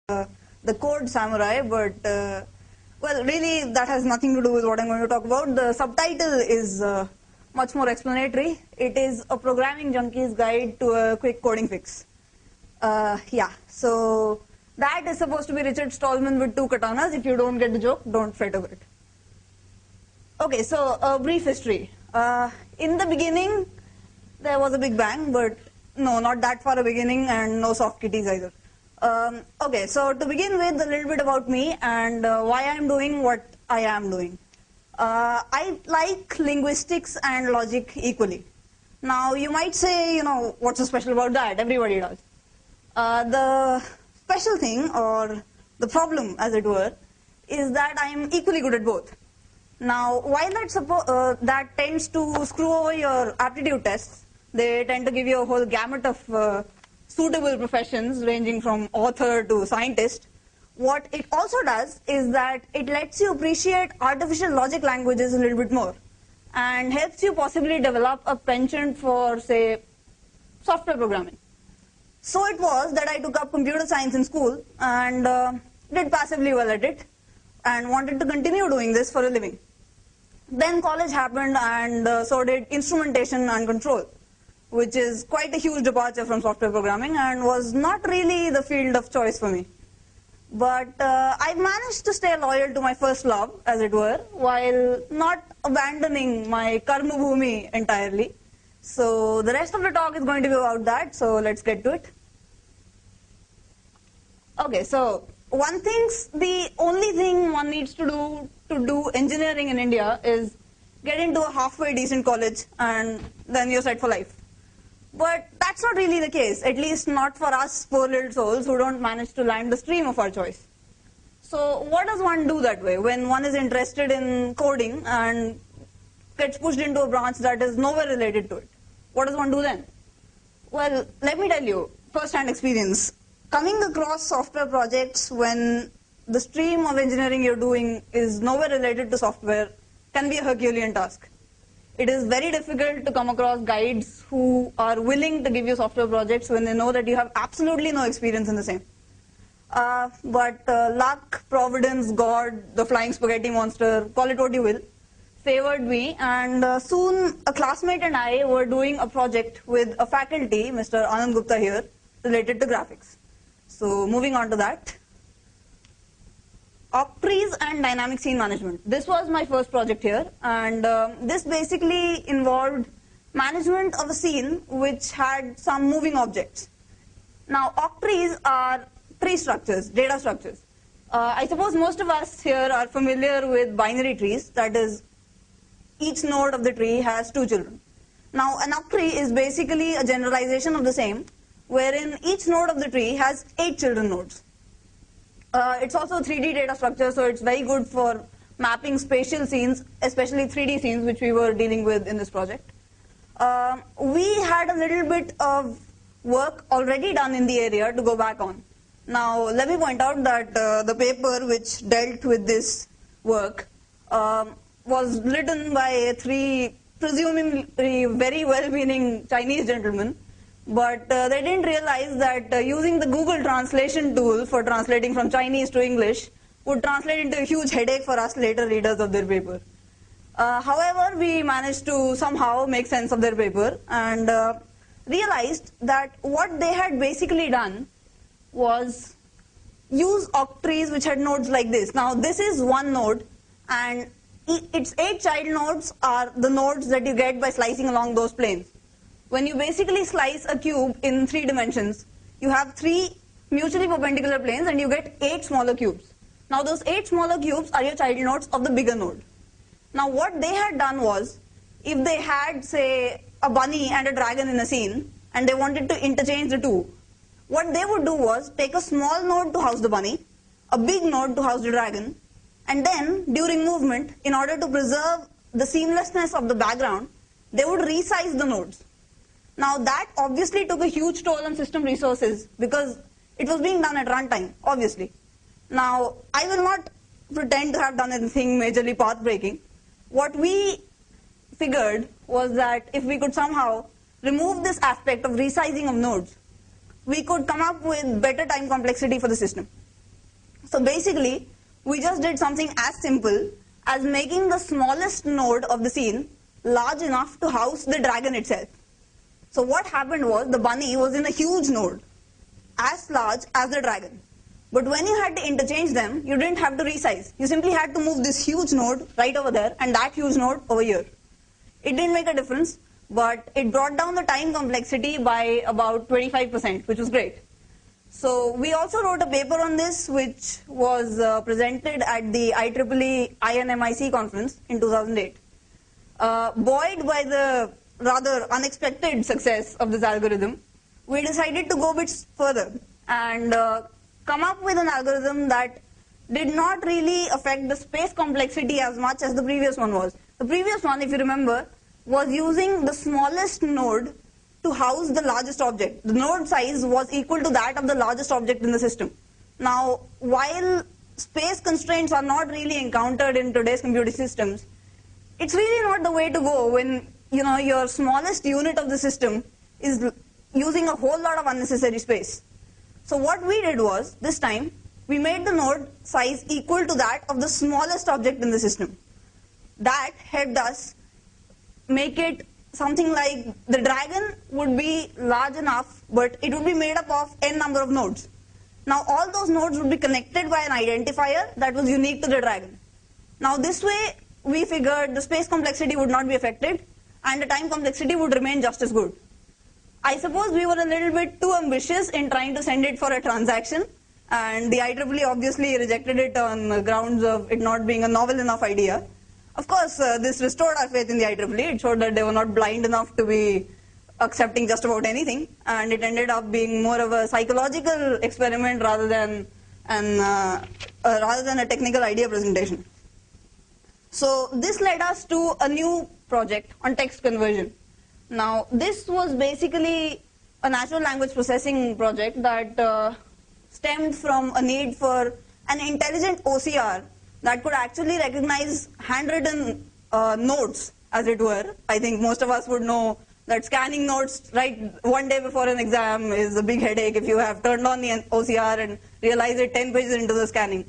the code Samurai, but well, really that has nothing to do with what I'm going to talk about. The subtitle is much more explanatory. It is a programming junkie's guide to a quick coding fix. Yeah, so that is supposed to be Richard Stallman with two katanas. If you don't get the joke, don't fret over it. Okay, so a brief history. In the beginning, there was a big bang, but no, not that far a beginning, and no soft kitties either. Okay, so to begin with, a little bit about me and why I'm doing what I am doing. I like linguistics and logic equally. Now, you might say, what's so special about that? Everybody does. The special thing, or the problem, as it were, is that I'm equally good at both. Now, while that tends to screw over your aptitude tests, they tend to give you a whole gamut of suitable professions ranging from author to scientist. What it also does is that it lets you appreciate artificial logic languages a little bit more and helps you possibly develop a penchant for, say, software programming. So it was that I took up computer science in school and did passively well at it and wanted to continue doing this for a living. Then college happened and so did instrumentation and control, which is quite a huge departure from software programming and was not really the field of choice for me. But I managed to stay loyal to my first love, as it were, while not abandoning my karma bhumi entirely. So the rest of the talk is going to be about that, so let's get to it. Okay, so one thinks the only thing one needs to do engineering in India is get into a halfway decent college and then you're set for life. But that's not really the case, at least not for us poor little souls who don't manage to land the stream of our choice. So what does one do that way when one is interested in coding and gets pushed into a branch that is nowhere related to it? What does one do then? Well, let me tell you, first-hand experience. Coming across software projects when the stream of engineering you're doing is nowhere related to software can be a Herculean task. It is very difficult to come across guides who are willing to give you software projects when they know that you have absolutely no experience in the same. But luck, providence, God, the flying spaghetti monster, call it what you will, favored me, and soon a classmate and I were doing a project with a faculty, Mr. Anand Gupta here, related to graphics. So moving on to that. Octrees and dynamic scene management. This was my first project here, and this basically involved management of a scene which had some moving objects. Now, octrees are tree structures, data structures. I suppose most of us here are familiar with binary trees, that is, each node of the tree has two children. Now, an octree is basically a generalization of the same, wherein each node of the tree has 8 children nodes. It's also a 3D data structure, so it's very good for mapping spatial scenes, especially 3D scenes, which we were dealing with in this project. We had a little bit of work already done in the area to go back on. Now, let me point out that the paper which dealt with this work was written by 3 presumably very well-meaning Chinese gentlemen, but they didn't realize that using the Google translation tool for translating from Chinese to English would translate into a huge headache for us later readers of their paper. However, we managed to somehow make sense of their paper and realized that what they had basically done was use octrees which had nodes like this. Now, this is one node, and its 8 child nodes are the nodes that you get by slicing along those planes. When you basically slice a cube in 3 dimensions, you have 3 mutually perpendicular planes and you get 8 smaller cubes. Now those 8 smaller cubes are your child nodes of the bigger node. Now what they had done was, if they had, say, a bunny and a dragon in a scene, and they wanted to interchange the two, what they would do was take a small node to house the bunny, a big node to house the dragon, and then during movement, in order to preserve the seamlessness of the background, they would resize the nodes. Now that obviously took a huge toll on system resources because it was being done at runtime, obviously. Now, I will not pretend to have done anything majorly path-breaking. What we figured was that if we could somehow remove this aspect of resizing of nodes, we could come up with better time complexity for the system. So basically, we just did something as simple as making the smallest node of the scene large enough to house the dragon itself. So what happened was the bunny was in a huge node, as large as the dragon. But when you had to interchange them, you didn't have to resize. You simply had to move this huge node right over there and that huge node over here. It didn't make a difference, but it brought down the time complexity by about 25%, which was great. So we also wrote a paper on this, which was presented at the IEEE INMIC conference in 2008. Buoyed by the rather unexpected success of this algorithm, we decided to go a bit further and come up with an algorithm that did not really affect the space complexity as much as the previous one was. The previous one, if you remember, was using the smallest node to house the largest object. The node size was equal to that of the largest object in the system. Now, while space constraints are not really encountered in today's computer systems, it's really not the way to go when your smallest unit of the system is using a whole lot of unnecessary space. So what we did was, this time, we made the node size equal to that of the smallest object in the system. That helped us make it something like the dragon would be large enough, but it would be made up of n number of nodes. Now all those nodes would be connected by an identifier that was unique to the dragon. Now this way, we figured the space complexity would not be affected and the time complexity would remain just as good. I suppose we were a little bit too ambitious in trying to send it for a transaction, and the IEEE obviously rejected it on grounds of it not being a novel enough idea. Of course, this restored our faith in the IEEE. It showed that they were not blind enough to be accepting just about anything, and it ended up being more of a psychological experiment rather than a technical idea presentation. So this led us to a new project on text conversion. Now, this was basically a natural language processing project that stemmed from a need for an intelligent OCR that could actually recognize handwritten notes, as it were. I think most of us would know that scanning notes right one day before an exam is a big headache if you have turned on the OCR and realized it 10 pages into the scanning.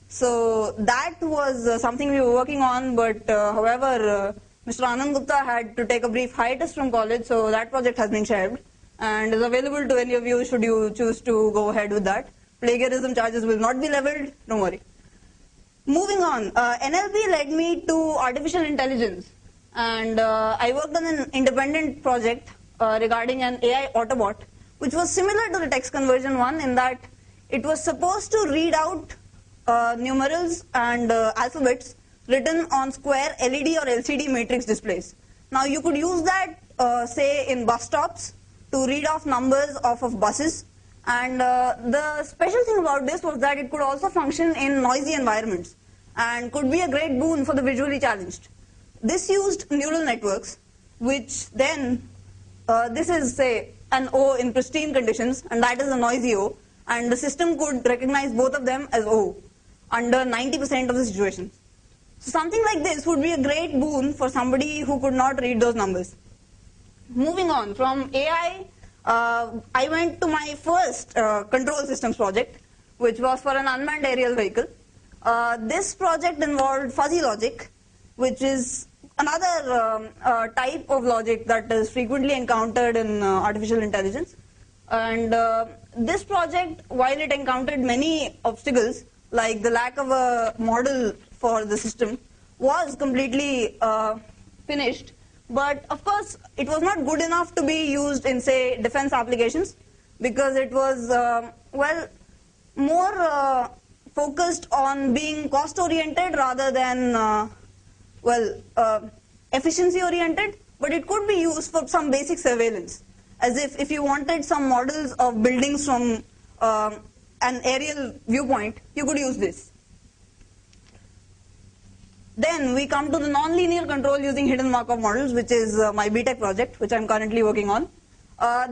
So that was something we were working on, but however, Mr. Anand Gupta had to take a brief hiatus from college, so that project has been shelved and is available to any of you should you choose to go ahead with that. Plagiarism charges will not be leveled, don't worry. Moving on, NLP led me to artificial intelligence, and I worked on an independent project regarding an AI Autobot, which was similar to the text conversion one in that it was supposed to read out numerals and alphabets written on square LED or LCD matrix displays. Now you could use that say in bus stops to read off numbers off of buses, and the special thing about this was that it could also function in noisy environments and could be a great boon for the visually challenged. This used neural networks, which then, this is say an O in pristine conditions and that is a noisy O, and the system could recognize both of them as O under 90% of the situations. So something like this would be a great boon for somebody who could not read those numbers. Moving on, from AI, I went to my first control systems project, which was for an unmanned aerial vehicle. This project involved fuzzy logic, which is another type of logic that is frequently encountered in artificial intelligence. And this project, while it encountered many obstacles, like the lack of a model for the system, was completely finished. But of course, it was not good enough to be used in, say, defense applications, because it was, well, more focused on being cost-oriented rather than, efficiency-oriented. But it could be used for some basic surveillance, as if you wanted some models of buildings from an aerial viewpoint, you could use this. Then we come to the nonlinear control using hidden Markov models, which is my BTech project, which I'm currently working on.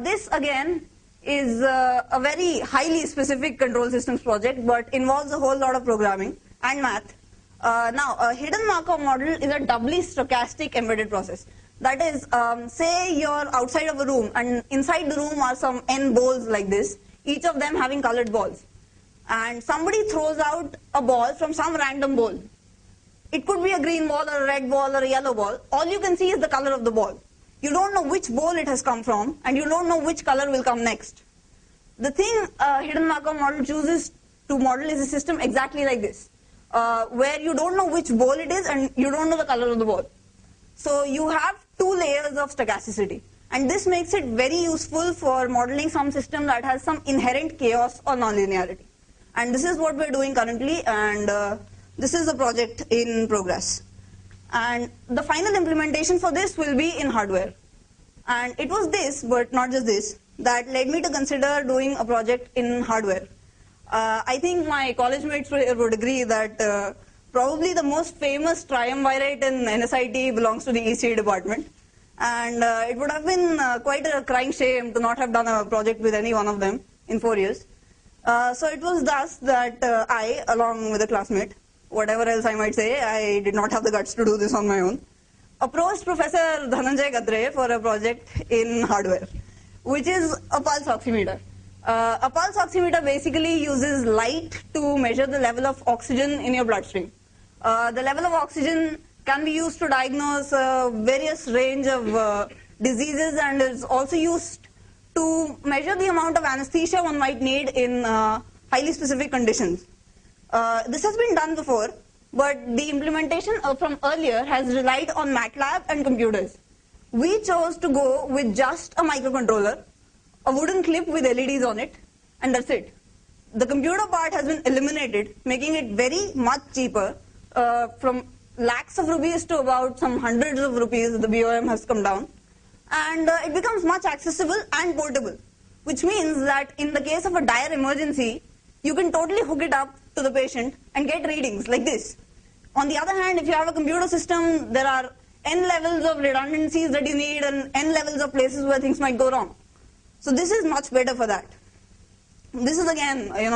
This again is a very highly specific control systems project, but involves a whole lot of programming and math. Now, a hidden Markov model is a doubly stochastic embedded process. That is, say you're outside of a room and inside the room are some n balls like this, each of them having colored balls. and somebody throws out a ball from some random ball. It could be a green ball or a red ball or a yellow ball. All you can see is the color of the ball. You don't know which ball it has come from, and you don't know which color will come next. The thing hidden Markov model chooses to model is a system exactly like this, where you don't know which ball it is and you don't know the color of the ball. So you have two layers of stochasticity, and this makes it very useful for modeling some system that has some inherent chaos or nonlinearity. And this is what we're doing currently, and this is a project in progress. And the final implementation for this will be in hardware. And it was this, but not just this, that led me to consider doing a project in hardware. I think my college mates would agree that probably the most famous triumvirate in NSIT belongs to the ECE department. And it would have been quite a crying shame to not have done a project with any one of them in 4 years. So it was thus that I, along with a classmate, whatever else I might say, I did not have the guts to do this on my own, approached Professor Dhananjay Gadre for a project in hardware, which is a pulse oximeter. A pulse oximeter basically uses light to measure the level of oxygen in your bloodstream. The level of oxygen can be used to diagnose various range of diseases, and is also used to measure the amount of anesthesia one might need in highly specific conditions. This has been done before, but the implementation from earlier has relied on MATLAB and computers. We chose to go with just a microcontroller, a wooden clip with LEDs on it, and that's it. The computer part has been eliminated, making it very much cheaper, from lakhs of rupees to about some hundreds of rupees. The BOM has come down, and it becomes much accessible and portable, which means that in the case of a dire emergency, you can totally hook it up to the patient and get readings like this. On the other hand, if you have a computer system, there are n levels of redundancies that you need and n levels of places where things might go wrong. So this is much better for that. This is again, an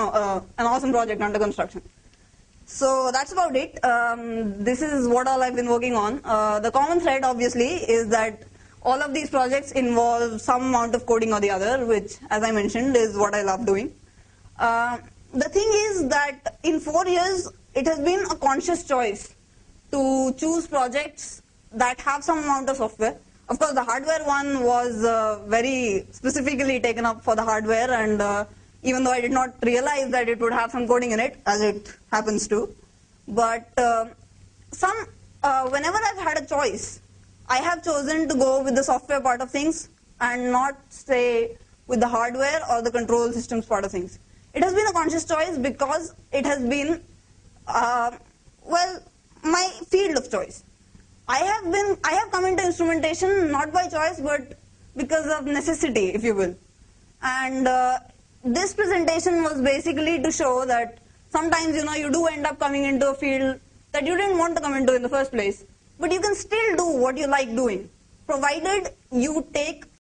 awesome project under construction. So that's about it. This is what all I've been working on. The common thread, obviously, is that all of these projects involve some amount of coding or the other, which, as I mentioned, is what I love doing. The thing is that in 4 years, it has been a conscious choice to choose projects that have some amount of software. Of course, the hardware one was very specifically taken up for the hardware, and even though I did not realize that it would have some coding in it, as it happens to. But whenever I've had a choice, I have chosen to go with the software part of things and not stay with the hardware or the control systems part of things. It has been a conscious choice because it has been, my field of choice. I have come into instrumentation not by choice, but because of necessity, if you will. And this presentation was basically to show that sometimes, you do end up coming into a field that you didn't want to come into in the first place, but you can still do what you like doing, provided you take